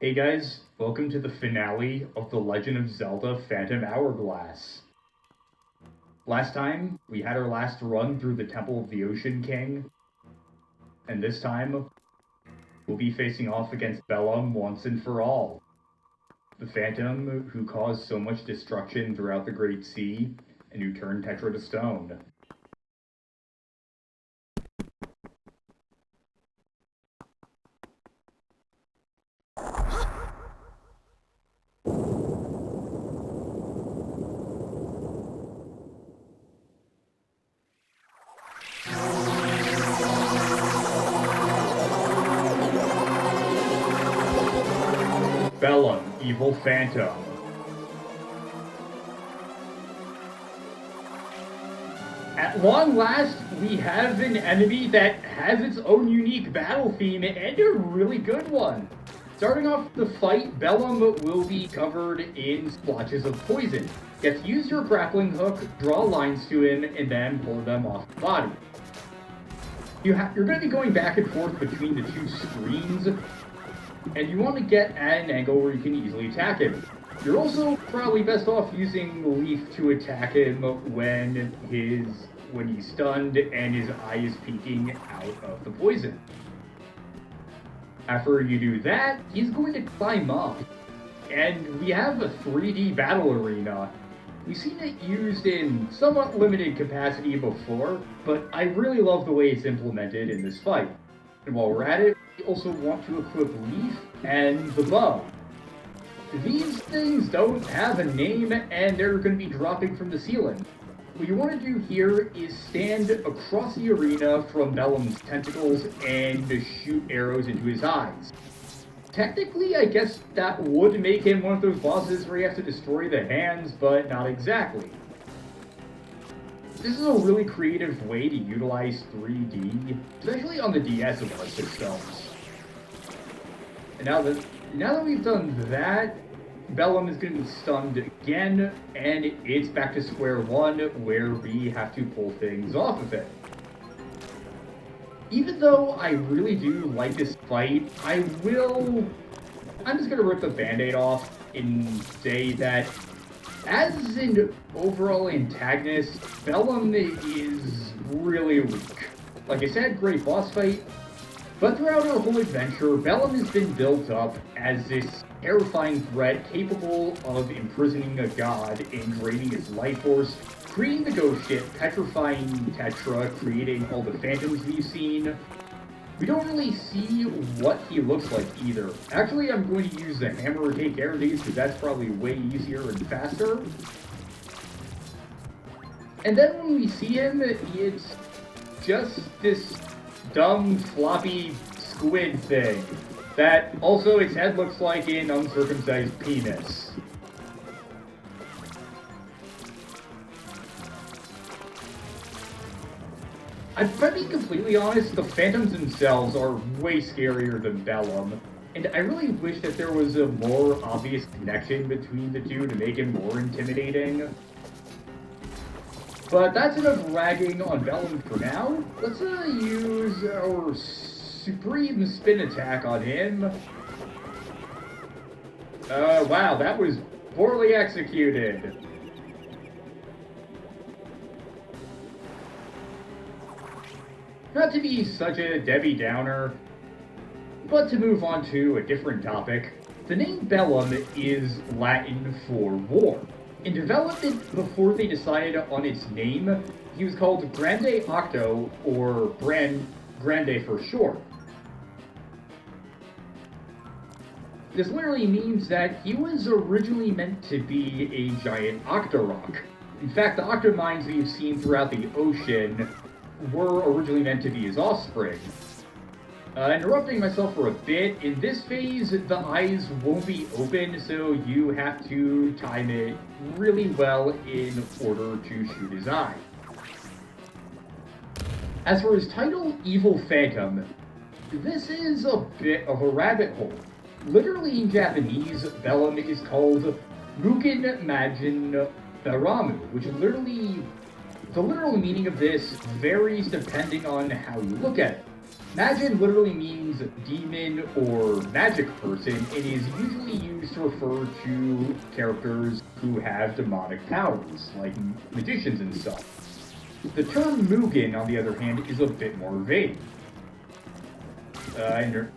Hey guys, welcome to the finale of The Legend of Zelda Phantom Hourglass. Last time, we had our last run through the Temple of the Ocean King, and this time, we'll be facing off against Bellum once and for all. The Phantom who caused so much destruction throughout the Great Sea, and who turned Tetra to stone. Bellum, Evil Phantom. At long last, we have an enemy that has its own unique battle theme and a really good one. Starting off the fight, Bellum will be covered in splotches of poison. You have to use your grappling hook, draw lines to him, and then pull them off the body. You're going to be going back and forth between the two screens, and you want to get at an angle where you can easily attack him. You're also probably best off using Leaf to attack him when he's stunned and his eye is peeking out of the poison. After you do that, he's going to climb up, and we have a 3D battle arena. We've seen it used in somewhat limited capacity before, but I really love the way it's implemented in this fight. And while we're at it, we also want to equip Leaf and the bow. These things don't have a name, and they're going to be dropping from the ceiling. What you want to do here is stand across the arena from Bellum's tentacles and shoot arrows into his eyes. Technically, I guess that would make him one of those bosses where you have to destroy the hands, but not exactly. This is a really creative way to utilize 3D, especially on the DS of our systems. And now that we've done that, Bellum is going to be stunned again, and it's back to square one, where we have to pull things off of it. Even though I really do like this fight, I'm just going to rip the band-aid off and say that as an overall antagonist, Bellum is really weak. Like I said, great boss fight, but throughout our whole adventure, Bellum has been built up as this terrifying threat capable of imprisoning a god and draining his life force, creating the ghost ship, petrifying Tetra, creating all the phantoms we've seen. We don't really see what he looks like either. Actually, I'm going to use the hammer to take care of these because that's probably way easier and faster. And then when we see him, it's just this dumb, floppy squid thing that also its head looks like an uncircumcised penis. If I'm being completely honest, the phantoms themselves are way scarier than Bellum, and I really wish that there was a more obvious connection between the two to make him more intimidating. But that's enough ragging on Bellum for now. Let's use our supreme spin attack on him. Wow, that was poorly executed. Not to be such a Debbie Downer, but to move on to a different topic, the name Bellum is Latin for war. In development, before they decided on its name, he was called Grande Octo, or Grande for short. This literally means that he was originally meant to be a giant octorok. In fact, the octomines we've seen throughout the ocean were originally meant to be his offspring. Interrupting myself for a bit, in this phase, the eyes won't be open, so you have to time it really well in order to shoot his eye. As for his title, Evil Phantom, this is a bit of a rabbit hole. Literally in Japanese, Bellum is called Mugen Majin Baramu, which literally, the literal meaning of this varies depending on how you look at it. Magin literally means demon or magic person and is usually used to refer to characters who have demonic powers, like magicians and such. The term Mugen, on the other hand, is a bit more vague.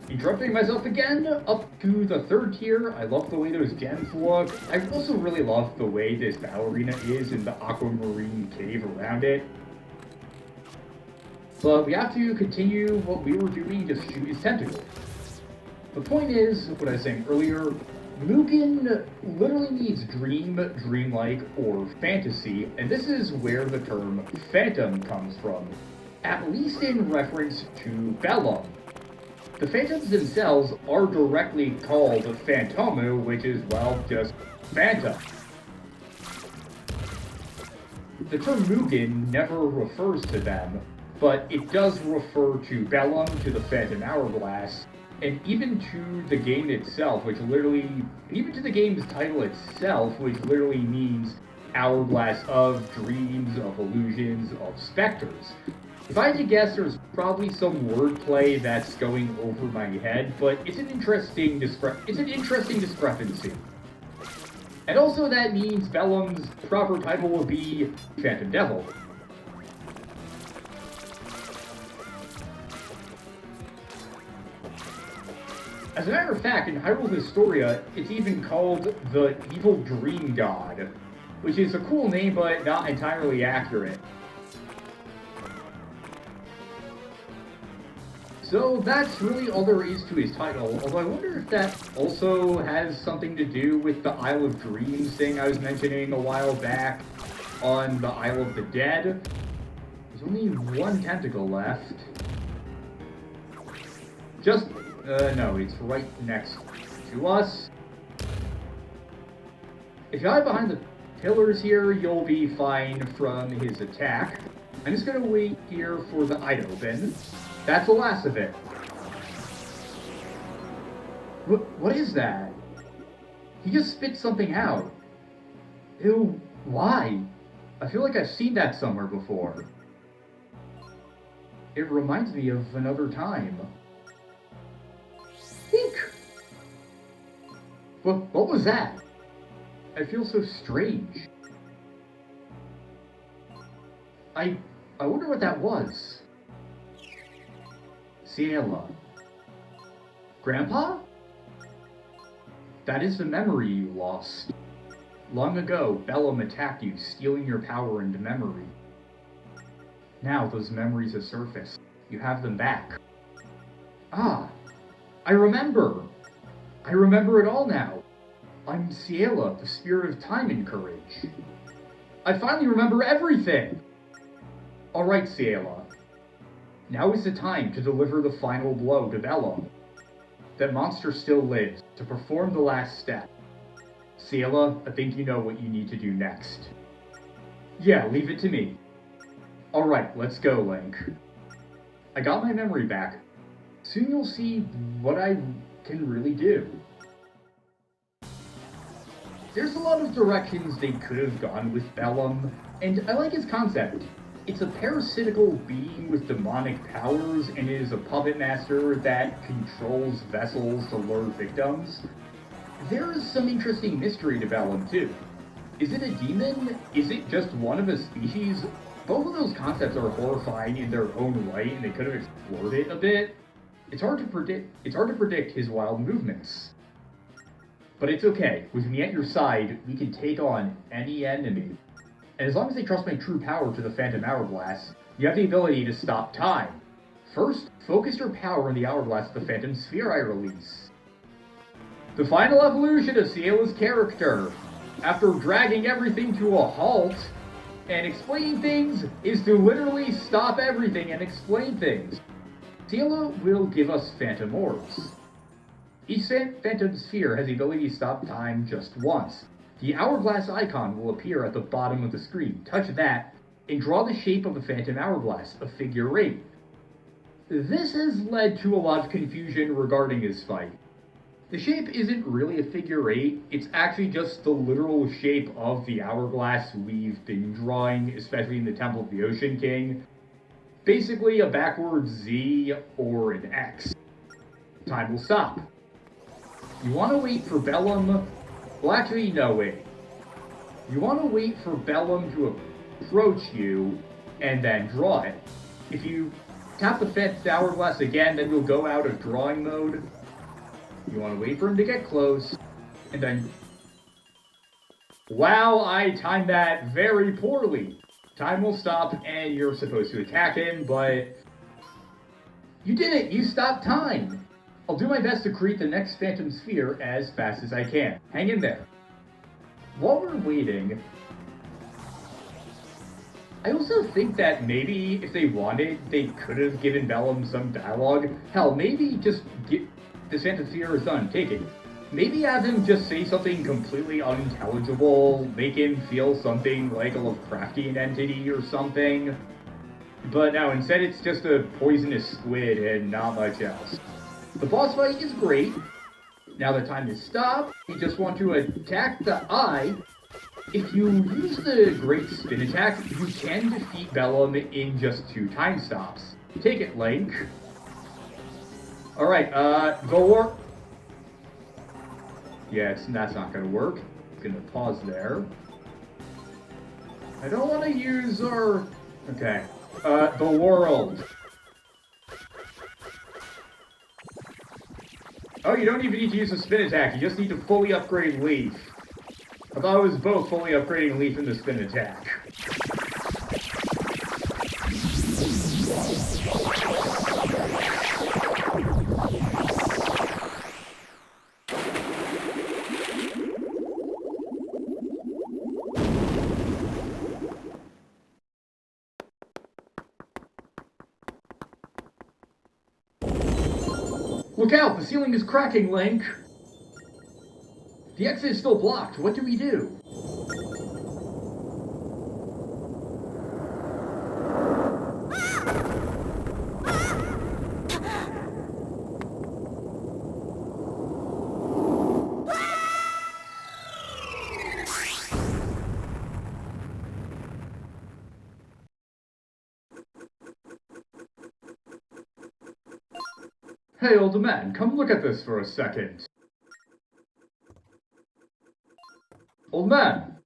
Interrupting myself again, up to the third tier. I love the way those gems look. I also really love the way this battle arena is and the aquamarine cave around it. But we have to continue what we were doing to shoot his tentacle. The point is, what I was saying earlier, Mugen literally means dream, dreamlike, or fantasy, and this is where the term phantom comes from, at least in reference to Bellum. The phantoms themselves are directly called Phantomu, which is, well, just phantom. The term Mugen never refers to them, but it does refer to Bellum, to the Phantom Hourglass, and even to the game itself, even to the game's title itself, which literally means Hourglass of Dreams, of Illusions, of Specters. If I had to guess, there's probably some wordplay that's going over my head, but it's an interesting discrepancy. And also that means Bellum's proper title will be Phantom Devil. As a matter of fact, in Hyrule Historia, it's even called the Evil Dream God, which is a cool name but not entirely accurate. So that's really all there is to his title, although I wonder if that also has something to do with the Isle of Dreams thing I was mentioning a while back on the Isle of the Dead. There's only one tentacle left. No, it's right next to us. If you hide behind the pillars here, you'll be fine from his attack. I'm just gonna wait here for the eye to open. That's the last of it. What is that? He just spit something out. Ew, why? I feel like I've seen that somewhere before. It reminds me of another time. Eek! What was that? I feel so strange. I wonder what that was. Zelda. Grandpa? That is the memory you lost. Long ago, Bellum attacked you, stealing your power and memory. Now those memories have surfaced. You have them back. Ah, I remember! I remember it all now. I'm Ciela, the spirit of time and courage. I finally remember everything! Alright, Ciela. Now is the time to deliver the final blow to Bellum. That monster still lives, to perform the last step. Ciela, I think you know what you need to do next. Yeah, leave it to me. Alright, let's go, Link. I got my memory back. Soon you'll see what I can really do. There's a lot of directions they could have gone with Bellum, and I like his concept. It's a parasitical being with demonic powers, and it is a puppet master that controls vessels to lure victims. There is some interesting mystery to Bellum, too. Is it a demon? Is it just one of a species? Both of those concepts are horrifying in their own right, and they could have explored it a bit. It's hard to predict his wild movements. But it's okay. With me at your side, we can take on any enemy. And as long as they trust my true power to the Phantom Hourglass, you have the ability to stop time. First, focus your power in the Hourglass of the Phantom Sphere I release. The final evolution of Ciela's character, after dragging everything to a halt and explaining things, is to literally stop everything and explain things. Ciela will give us Phantom Orbs. Each Phantom Sphere has the ability to stop time just once. The Hourglass icon will appear at the bottom of the screen. Touch that, and draw the shape of the Phantom Hourglass, a figure 8. This has led to a lot of confusion regarding this fight. The shape isn't really a figure 8, it's actually just the literal shape of the hourglass we've been drawing, especially in the Temple of the Ocean King. basically a backwards Z or an X. Time will stop. You want to wait for Bellum. Well, actually, no, wait. You want to wait for Bellum to approach you and then draw it. If you tap the fifth Hourglass again, then you'll go out of drawing mode. You want to wait for him to get close, and then... Wow, I timed that very poorly. Time will stop, and you're supposed to attack him, but... You didn't! You stopped time! I'll do my best to create the next Phantom Sphere as fast as I can. Hang in there. While we're waiting... I also think that maybe, if they wanted, they could have given Bellum some dialogue. Hell, maybe just get... The Phantom Sphere is done, take it. Maybe have him just say something completely unintelligible, make him feel something like a Lovecraftian entity or something. But no, instead it's just a poisonous squid and not much else. The boss fight is great. Now the time is stopped. You just want to attack the eye. If you use the Great Spin Attack, you can defeat Bellum in just 2 time stops. Take it, Link. Alright, go war. Yeah, that's not gonna work. Gonna pause there. I don't want to use our... Okay. The world. Oh, you don't even need to use a spin attack. You just need to fully upgrade Leaf. I thought it was both fully upgrading Leaf and the spin attack. Look out! The ceiling is cracking, Link! The exit is still blocked. What do we do? Hey, old man, come look at this for a second. Old man!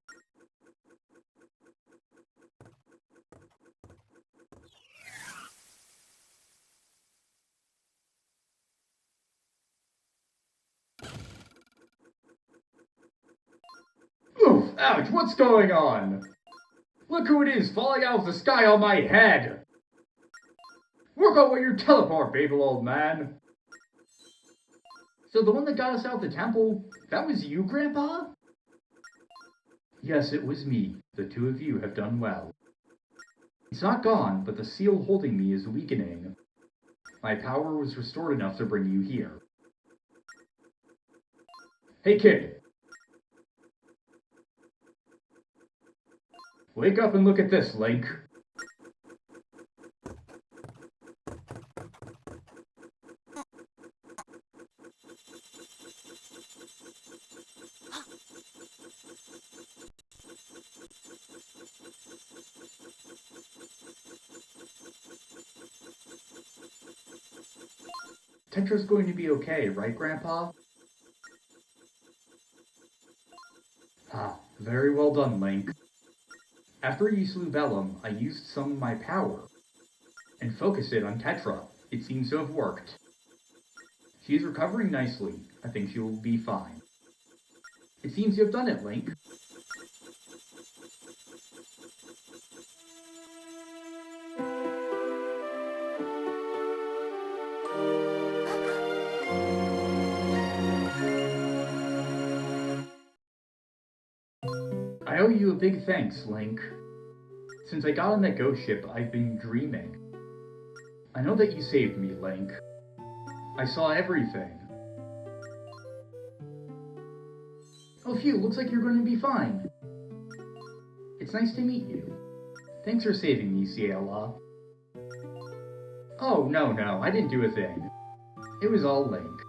Oof! Ouch! What's going on? Look who it is falling out of the sky on my head! Work out with your teleport, Babel, old man! So the one that got us out of the temple, that was you, Grandpa? Yes, it was me. The 2 of you have done well. It's not gone, but the seal holding me is weakening. My power was restored enough to bring you here. Hey, kid! Wake up and look at this, Link. Tetra's going to be okay, right, Grandpa? Ah, very well done, Link. After you slew Bellum, I used some of my power and focused it on Tetra. It seems to have worked. She is recovering nicely. I think she will be fine. It seems you have done it, Link. I owe you a big thanks, Link. Since I got on that ghost ship, I've been dreaming. I know that you saved me, Link. I saw everything. Oh phew, looks like you're going to be fine. It's nice to meet you. Thanks for saving me, Ciela. Oh, no, I didn't do a thing. It was all Link.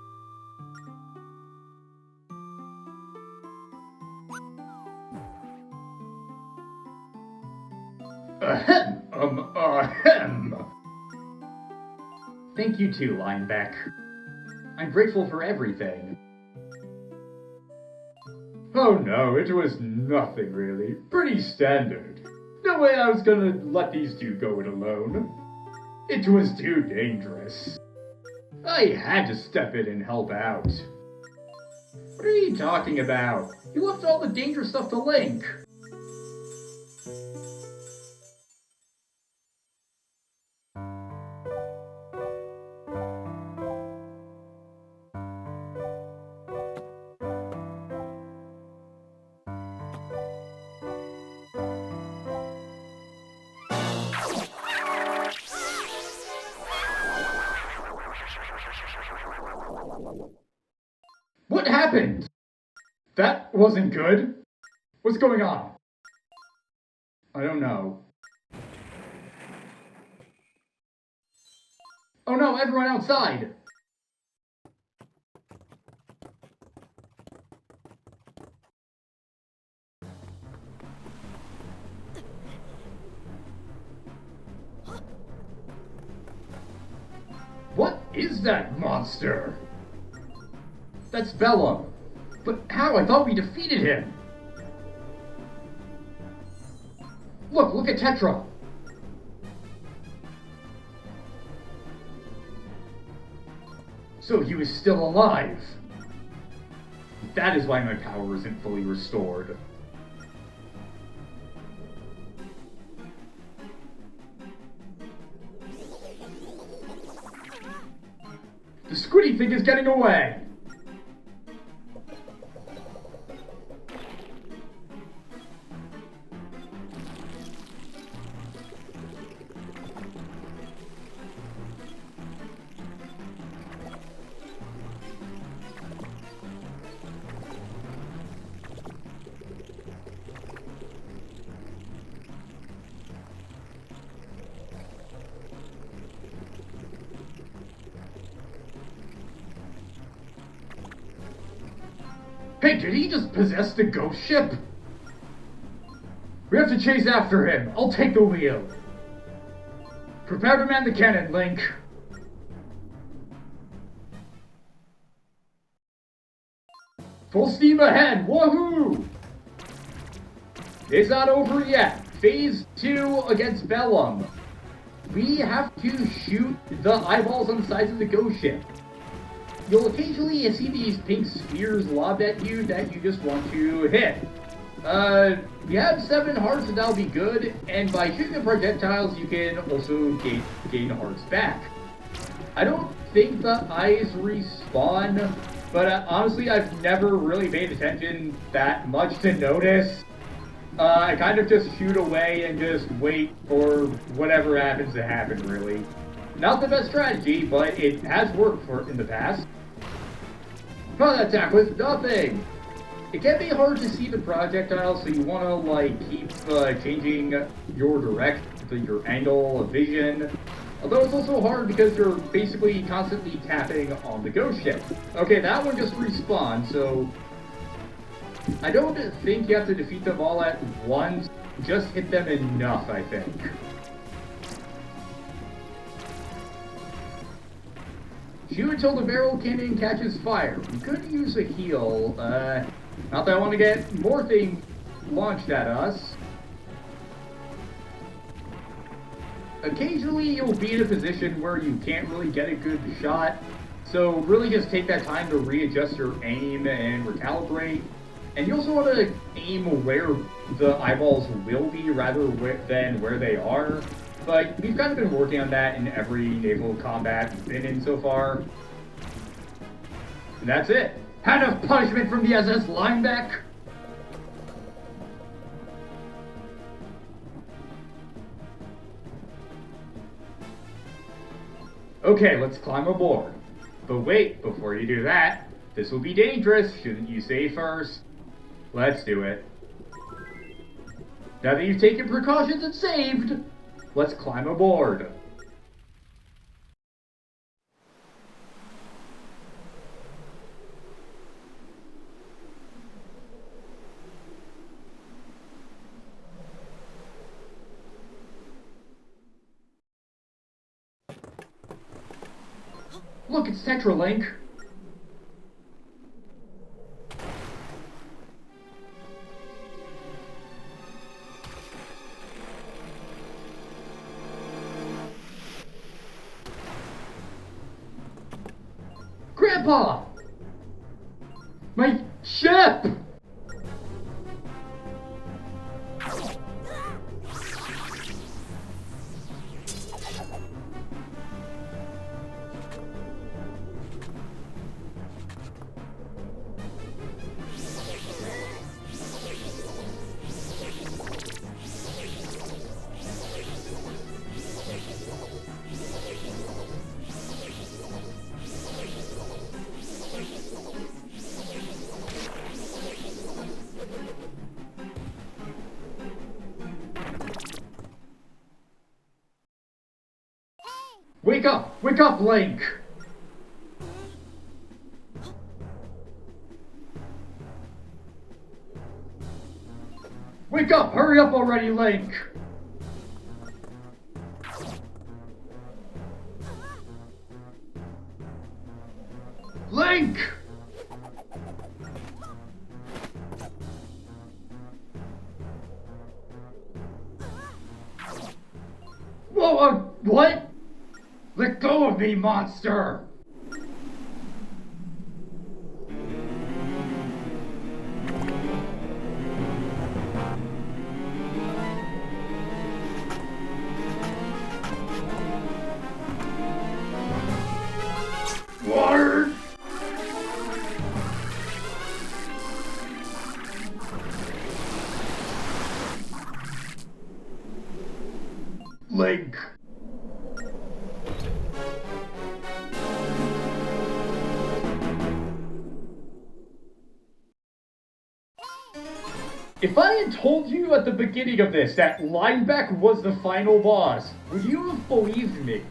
Ahem! Ahem! Thank you too, Linebeck. I'm grateful for everything. Oh no, it was nothing really. Pretty standard. No way I was gonna let these two go it alone. It was too dangerous. I had to step in and help out. What are you talking about? You left all the dangerous stuff to Link. What happened? That wasn't good. What's going on? I don't know. Oh no, everyone outside! What is that monster? That's Bellum. But how? I thought we defeated him. Look at Tetra. So he was still alive. That is why my power isn't fully restored. The squiddy thing is getting away! Hey, did he just possess the ghost ship? We have to chase after him. I'll take the wheel. Prepare to man the cannon, Link. Full steam ahead, woohoo! It's not over yet. Phase 2 against Bellum. We have to shoot the eyeballs on the sides of the ghost ship. You'll occasionally see these pink spheres lobbed at you that you just want to hit. You have 7 hearts and that'll be good, and by shooting the projectiles you can also gain hearts back. I don't think the eyes respawn, but honestly I've never really paid attention that much to notice. I kind of just shoot away and just wait for whatever happens to happen, really. Not the best strategy, but it has worked in the past. Oh, that attack was nothing! It can be hard to see the projectiles, so you want to keep changing your angle of vision. Although it's also hard because you're basically constantly tapping on the ghost ship. Okay, that one just respawned, so I don't think you have to defeat them all at once. Just hit them enough, I think. Shoot until the barrel cannon catches fire. You could use a heal. Not that I want to get more things launched at us. Occasionally you'll be in a position where you can't really get a good shot, so really just take that time to readjust your aim and recalibrate. And you also want to aim where the eyeballs will be rather than where they are. But we've kind of been working on that in every naval combat we've been in so far. And that's it. Hand of punishment from the SS Linebeck. Okay, let's climb aboard. But wait, before you do that, this will be dangerous. Shouldn't you say first? Let's do it. Now that you've taken precautions and saved, let's climb aboard. Look, it's Tetra Link. Grandpa! My ship! Wake up! Wake up, Link! Wake up! Hurry up already, Link! Link! Whoa, what? Let go of me, monster! Water! Link! If I had told you at the beginning of this that Lineback was the final boss, would you have believed me?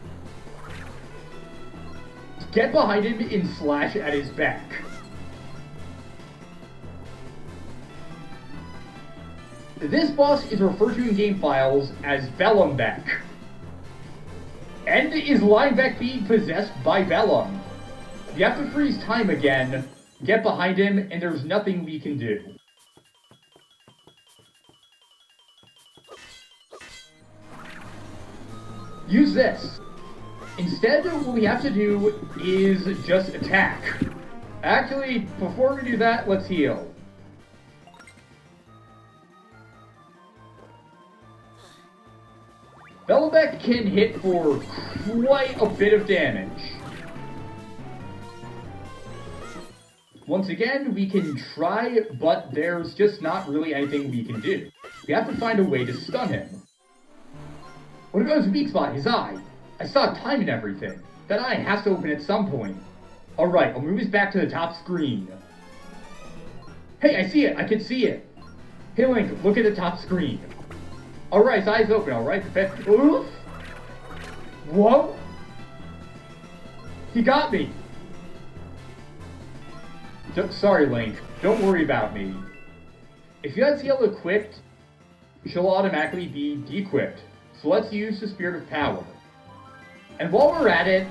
Get behind him and slash at his back. This boss is referred to in game files as Bellum back. And is Lineback being possessed by Bellum? You have to freeze time again, get behind him, and there's nothing we can do. Use this. Instead, what we have to do is just attack. Actually, before we do that, let's heal. Bellum can hit for quite a bit of damage. Once again, we can try, but there's just not really anything we can do. We have to find a way to stun him. What about his weak spot, his eye? I saw time and everything. That eye has to open at some point. Alright, I'll move his back to the top screen. Hey, I see it! I can see it! Hey Link, look at the top screen. Alright, his eye's open, alright? Oof! Whoa! He got me! Sorry, Link. Don't worry about me. If you had Zelda equipped, she'll automatically be de-equipped. So let's use the Spirit of Power. And while we're at it,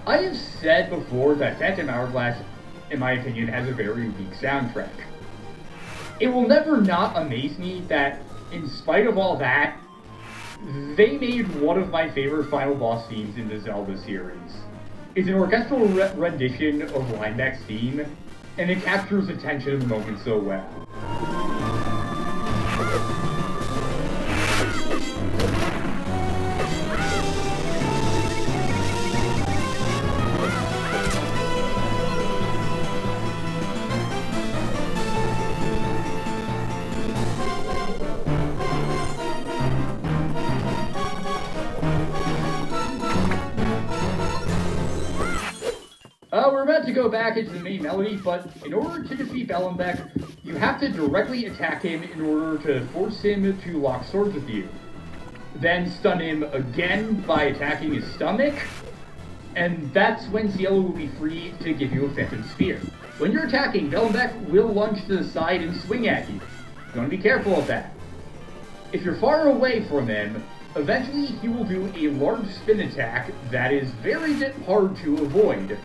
I have said before that Phantom Hourglass, in my opinion, has a very weak soundtrack. It will never not amaze me that, in spite of all that, they made one of my favorite final boss themes in the Zelda series. It's an orchestral rendition of Lineback's theme, and it captures the tension of the moment so well. We're about to go back into the main melody, but in order to defeat Bellum, you have to directly attack him in order to force him to lock swords with you. Then stun him again by attacking his stomach, and that's when Zelda will be free to give you a Phantom Spear. When you're attacking, Bellum will lunge to the side and swing at you. You want to be careful of that. If you're far away from him, eventually he will do a large spin attack that is very hard to avoid.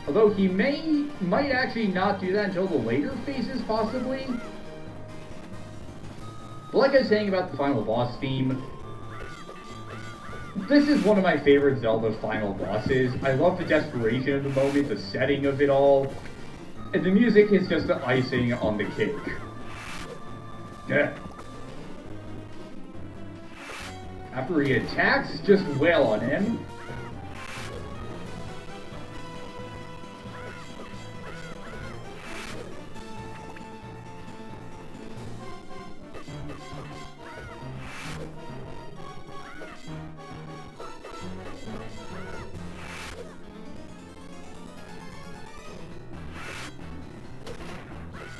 Although he might actually not do that until the later phases, possibly. But like I was saying about the final boss theme, this is one of my favorite Zelda final bosses. I love the desperation of the moment, the setting of it all, and the music is just the icing on the cake. Yeah. After he attacks, just wail on him.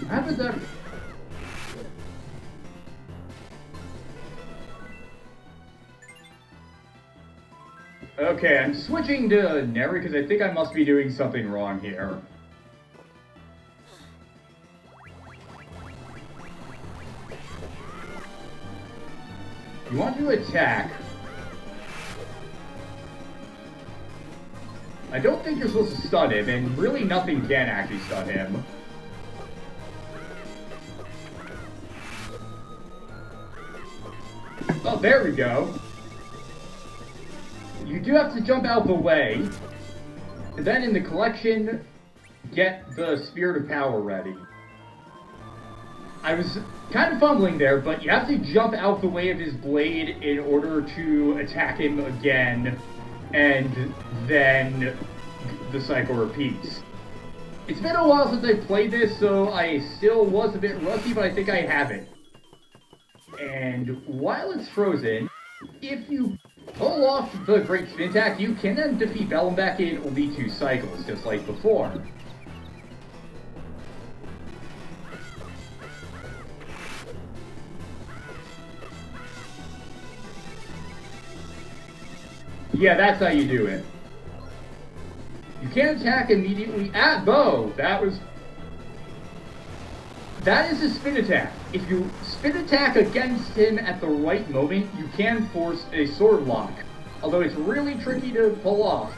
How did that... Okay, I'm switching to Neri because I think I must be doing something wrong here. You want to attack. I don't think you're supposed to stun him, and really nothing can actually stun him. Oh, there we go. You do have to jump out the way, and then in the collection, get the Spirit of Power ready. I was kind of fumbling there, but you have to jump out the way of his blade in order to attack him again, and then the cycle repeats. It's been a while since I played this, so I still was a bit rusty, but I think I have it. And while it's frozen, if you pull off the Great Spin Attack, you can then defeat Bellum back in only 2 cycles, just like before. Yeah, that's how you do it. You can't attack immediately at Bo. That is a spin attack. If you spin attack against him at the right moment, you can force a sword lock. Although it's really tricky to pull off.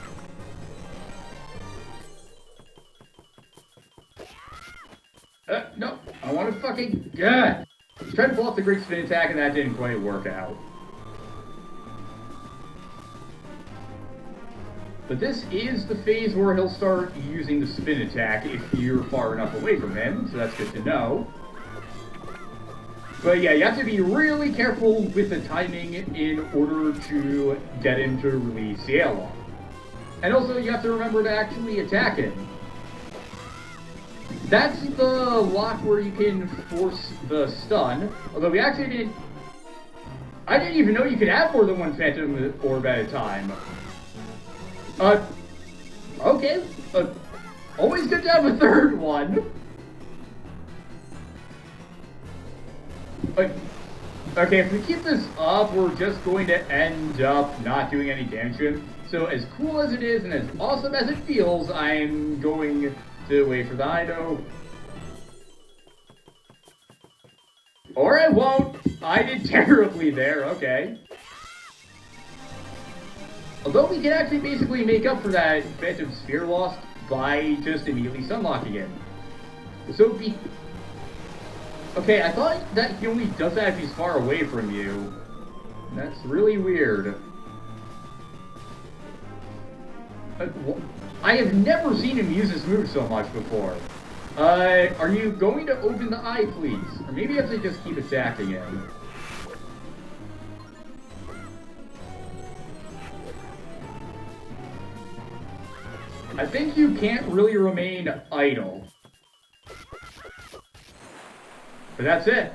No, I want to fucking... God! Tried to pull off the Great Spin Attack and that didn't quite work out. But this is the phase where he'll start using the spin attack if you're far enough away from him, so that's good to know. But yeah, you have to be really careful with the timing in order to get him to release the airlock. And also, you have to remember to actually attack him. That's the lock where you can force the stun, although we actually didn't... I didn't even know you could have more than one Phantom Orb at a time. Okay. Always good to have a third one. Okay, if we keep this up, we're just going to end up not doing any damage to him. So as cool as it is and as awesome as it feels, I'm going to wait for the Ido. Or I won't. I did terribly there, okay. Although we can actually basically make up for that Phantom Sphere loss by just immediately sunlocking it. So okay, I thought that he only does that if he's far away from you. That's really weird. I have never seen him use this move so much before. Are you going to open the eye, please? Or maybe you have to just keep attacking him. I think you can't really remain idle. But that's it.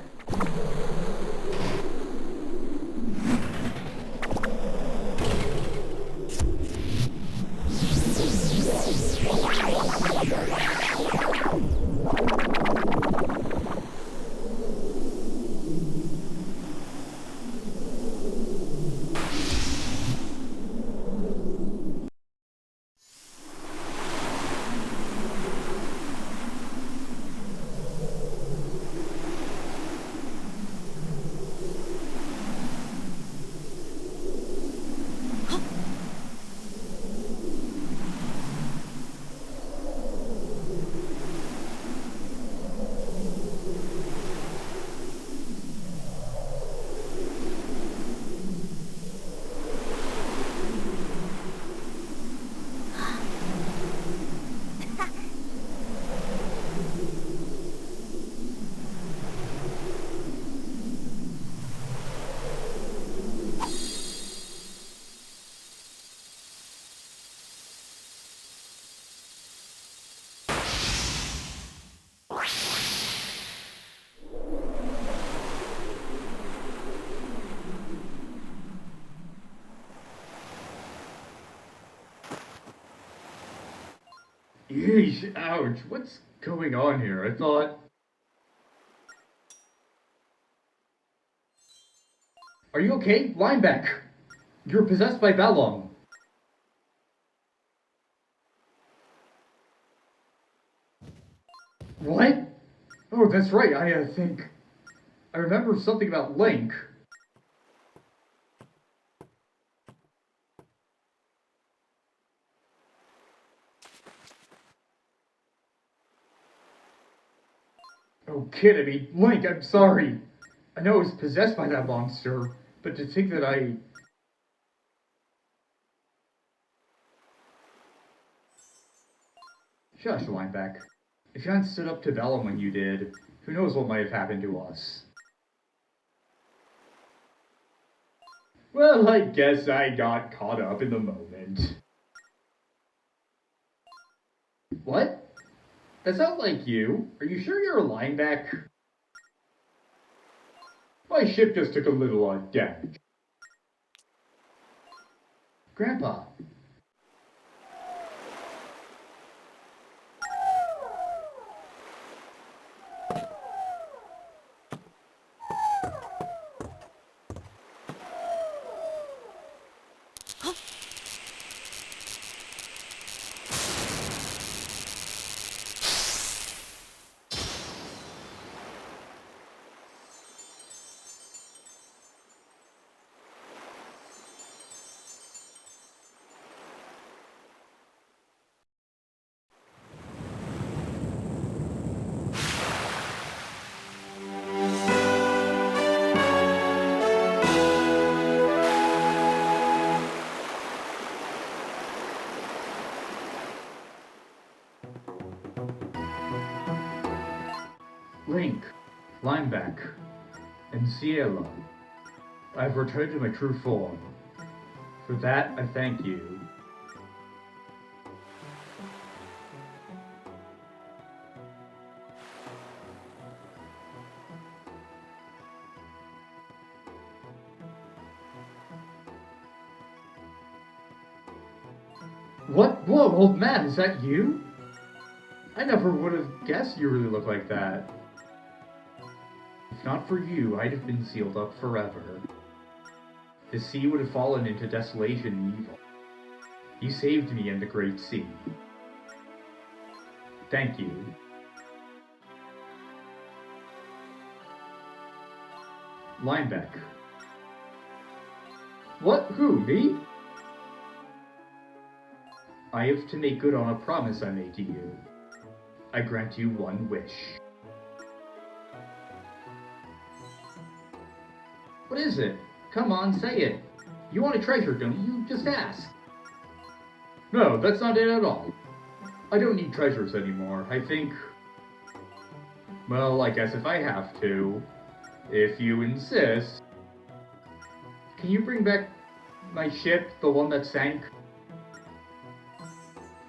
Yeesh, ouch, what's going on here? I thought... Are you okay? Lineback! You're possessed by Bellum. What? Oh, that's right, I think... I remember something about Link. Oh, kidding me. Link, I'm sorry. I know I was possessed by that monster, but to think that I... Shush, Lineback. If you hadn't stood up to Bellum when you did, who knows what might have happened to us. Well, I guess I got caught up in the moment. What? That's not like you. Are you sure you're a Lineback? My ship just took a little damage. Grandpa. Link, Lineback, and Cielo. I've returned to my true form. For that, I thank you. What? Whoa, old man, is that you? I never would have guessed you really look like that. If not for you, I'd have been sealed up forever. The sea would have fallen into desolation and evil. You saved me in the great sea. Thank you. Lineback. What? Who? Me? I have to make good on a promise I made to you. I grant you one wish. What is it? Come on, say it. You want a treasure, don't you? Just ask. No, that's not it at all. I don't need treasures anymore. I think... Well, I guess if I have to. If you insist. Can you bring back my ship, the one that sank?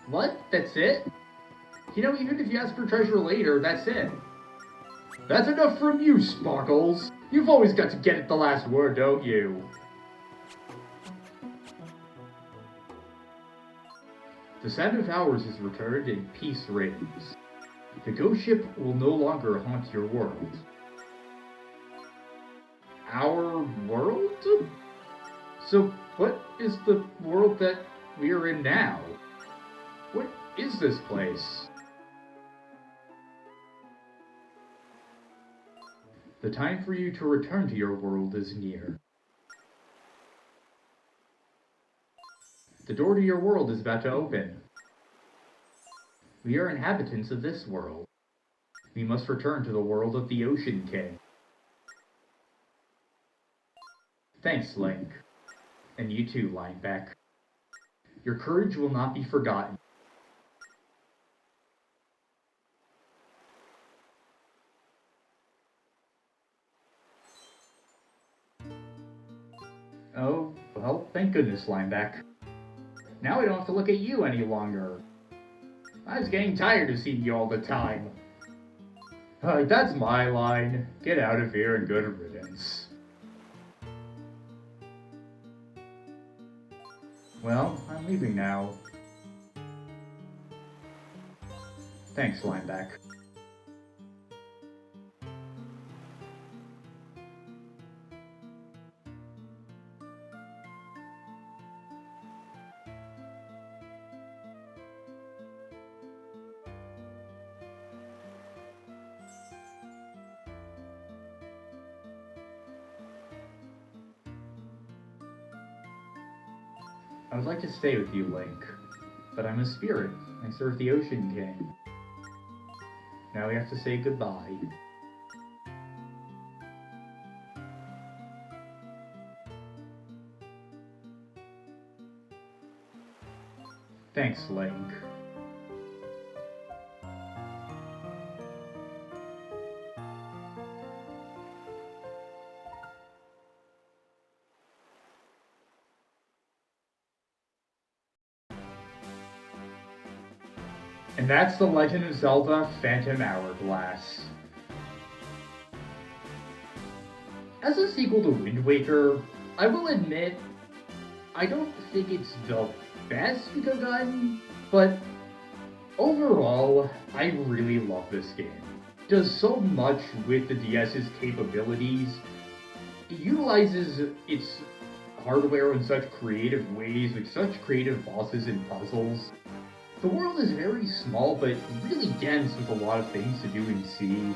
What? That's it? You know, even if you ask for treasure later, that's it. That's enough from you, Sparkles. You've always got to get it the last word, don't you? The sound of hours is returned and peace reigns. The ghost ship will no longer haunt your world. Our world? So, what is the world that we are in now? What is this place? The time for you to return to your world is near. The door to your world is about to open. We are inhabitants of this world. We must return to the world of the Ocean King. Thanks, Link. And you too, Lineback. Your courage will not be forgotten. Oh, well, thank goodness, Lineback. Now I don't have to look at you any longer. I was getting tired of seeing you all the time. That's my line. Get out of here and good riddance. Well, I'm leaving now. Thanks, Lineback. I would like to stay with you, Link, but I'm a spirit. I serve the Ocean King. Now we have to say goodbye. Thanks, Link. And that's The Legend of Zelda Phantom Hourglass. As a sequel to Wind Waker, I will admit, I don't think it's the best we've gotten, but overall, I really love this game. It does so much with the DS's capabilities. It utilizes its hardware in such creative ways, with such creative bosses and puzzles. The world is very small, but really dense with a lot of things to do and see.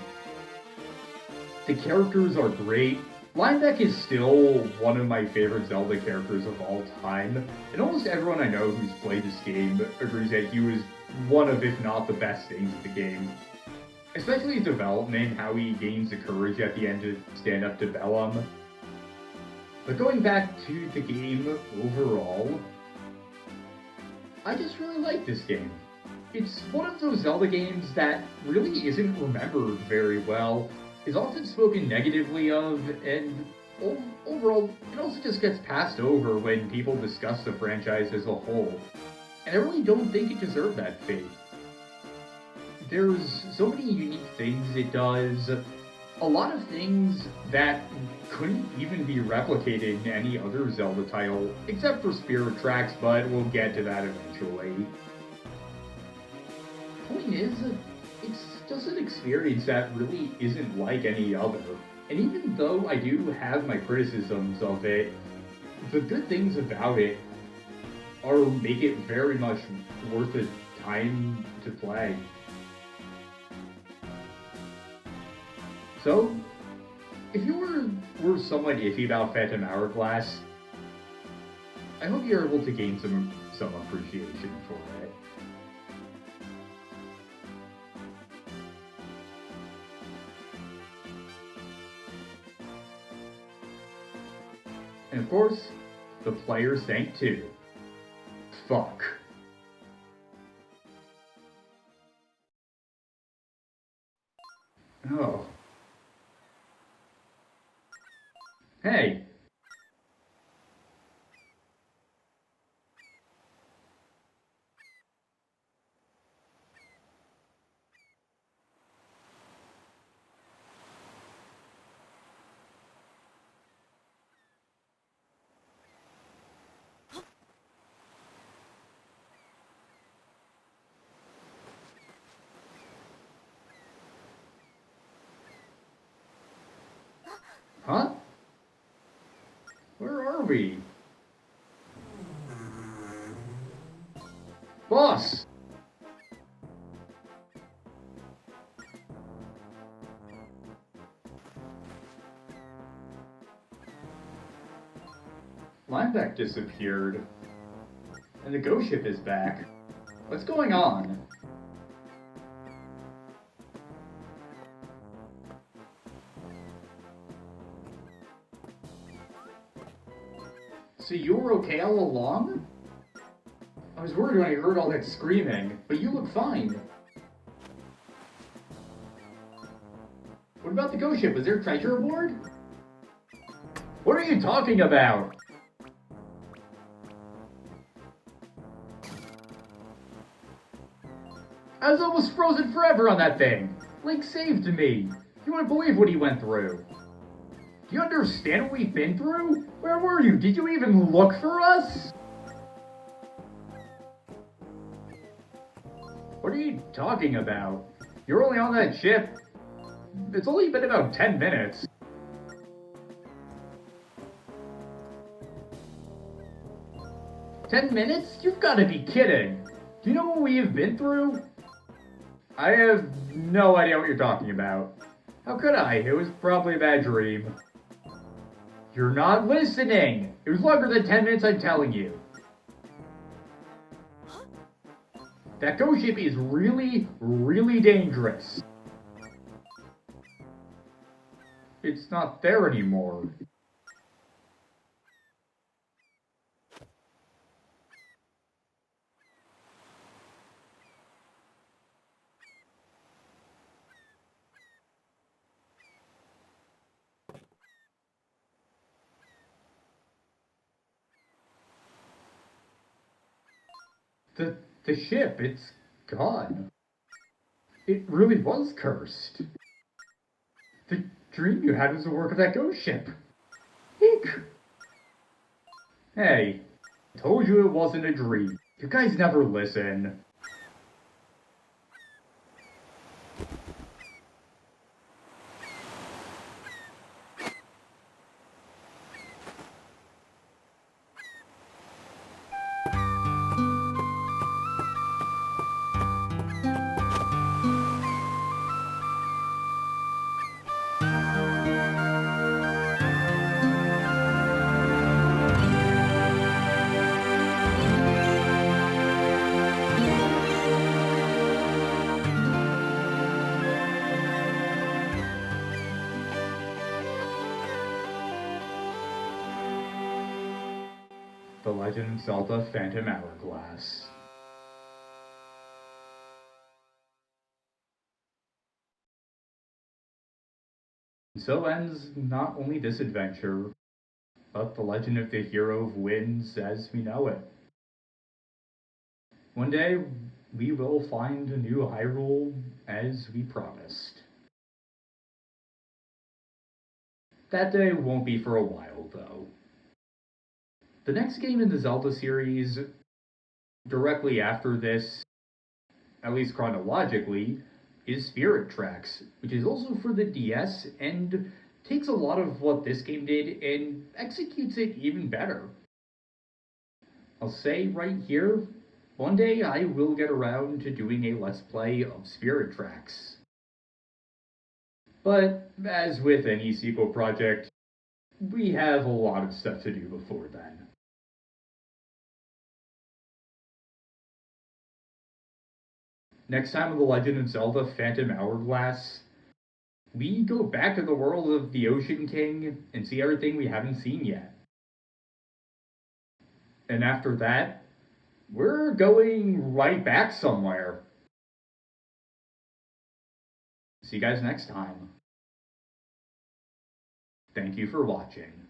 The characters are great. Lineback is still one of my favorite Zelda characters of all time, and almost everyone I know who's played this game agrees that he was one of, if not the best things of the game. Especially his development, how he gains the courage at the end to stand up to Bellum. But going back to the game overall, I just really like this game. It's one of those Zelda games that really isn't remembered very well, is often spoken negatively of, and overall, it also just gets passed over when people discuss the franchise as a whole. And I really don't think it deserved that fate. There's so many unique things it does, a lot of things that couldn't even be replicated in any other Zelda title, except for Spirit Tracks, but we'll get to that eventually. Point is, it's just an experience that really isn't like any other. And even though I do have my criticisms of it, the good things about it make it very much worth the time to play. So, if you were somewhat iffy about Phantom Hourglass, I hope you're able to gain some appreciation for it. And of course, the players think too. Fuck. Oh. Hey. Huh? Where are we? Boss! Lineback disappeared. And the ghost ship is back. What's going on? So you were okay all along? I was worried when I heard all that screaming, but you look fine. What about the ghost ship? Was there treasure aboard? What are you talking about? I was almost frozen forever on that thing. Link saved me. You wouldn't believe what he went through. Do you understand what we've been through? Where were you? Did you even look for us? What What are you talking about? You're only on that ship. It's only been about 10 minutes. "10 minutes? You've got to be kidding. Do you know what we have been through?" "I have no idea what you're talking about." "How could I? It was probably a bad dream." "You're not listening! It was longer than 10 minutes, I'm telling you." "That ghost ship is really, really dangerous." "It's not there anymore." The ship, it's gone. It really was cursed. The dream you had was the work of that ghost ship. Eek! Hey, I told you it wasn't a dream. You guys never listen. The Legend of Zelda Phantom Hourglass. So ends not only this adventure, but the legend of the hero of winds as we know it. One day, we will find a new Hyrule as we promised. That day won't be for a while, though. The next game in the Zelda series, directly after this, at least chronologically, is Spirit Tracks, which is also for the DS and takes a lot of what this game did and executes it even better. I'll say right here, one day I will get around to doing a Let's Play of Spirit Tracks. But as with any sequel project, we have a lot of stuff to do before then. Next time on The Legend of Zelda Phantom Hourglass, we go back to the world of the Ocean King and see everything we haven't seen yet. And after that, we're going right back somewhere. See you guys next time. Thank you for watching.